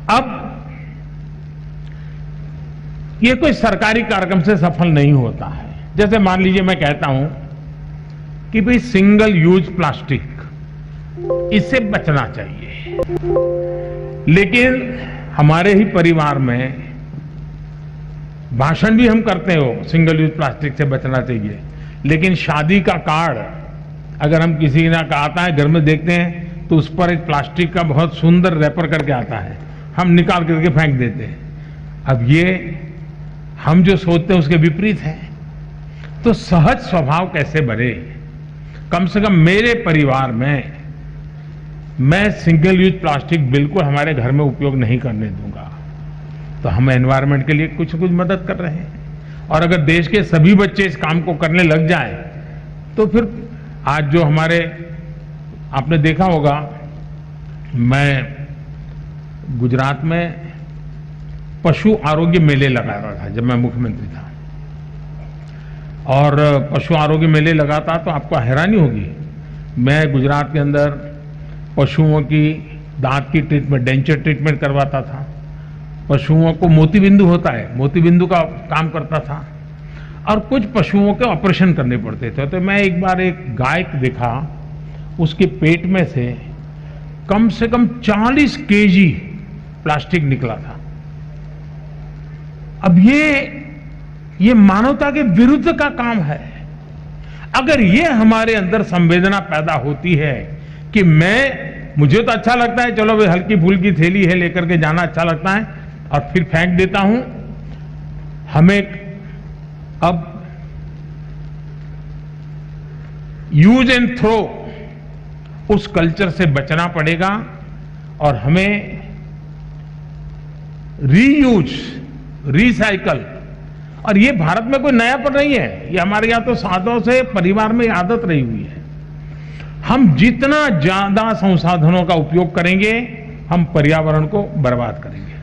अब ये कोई सरकारी कार्यक्रम से सफल नहीं होता है। जैसे मान लीजिए मैं कहता हूं कि भाई सिंगल यूज प्लास्टिक इससे बचना चाहिए, लेकिन हमारे ही परिवार में भाषण भी हम करते हो सिंगल यूज प्लास्टिक से बचना चाहिए, लेकिन शादी का कार्ड अगर हम किसी ना का आता है घर में देखते हैं तो उस पर एक प्लास्टिक का बहुत सुंदर रैपर करके आता है, हम निकाल करके फेंक देते हैं। अब ये हम जो सोचते हैं उसके विपरीत है। तो सहज स्वभाव कैसे बने? कम से कम मेरे परिवार में मैं सिंगल यूज प्लास्टिक बिल्कुल हमारे घर में उपयोग नहीं करने दूंगा। तो हम एनवायरनमेंट के लिए कुछ न कुछ मदद कर रहे हैं, और अगर देश के सभी बच्चे इस काम को करने लग जाएं तो फिर आज जो हमारे आपने देखा होगा, मैं गुजरात में पशु आरोग्य मेले लगा रहा था जब मैं मुख्यमंत्री था, और पशु आरोग्य मेले लगाता तो आपको हैरानी होगी, मैं गुजरात के अंदर पशुओं की दांत की ट्रीटमेंट, डेंचर ट्रीटमेंट करवाता था, पशुओं को मोतीबिंदु होता है, मोतीबिंदु का काम करता था, और कुछ पशुओं के ऑपरेशन करने पड़ते थे। तो मैं एक बार एक गाय देखा, उसके पेट में से कम 40 केजी प्लास्टिक निकला था। अब ये मानवता के विरुद्ध का काम है। अगर ये हमारे अंदर संवेदना पैदा होती है कि मुझे तो अच्छा लगता है, चलो भाई हल्की फुल्की थैली है लेकर के जाना अच्छा लगता है और फिर फेंक देता हूं, हमें अब यूज एंड थ्रो उस कल्चर से बचना पड़ेगा, और हमें रीयूज, रिसाइकल, और ये भारत में कोई नयापन नहीं है, ये हमारे यहां तो सालों से परिवार में आदत रही हुई है। हम जितना ज्यादा संसाधनों का उपयोग करेंगे हम पर्यावरण को बर्बाद करेंगे।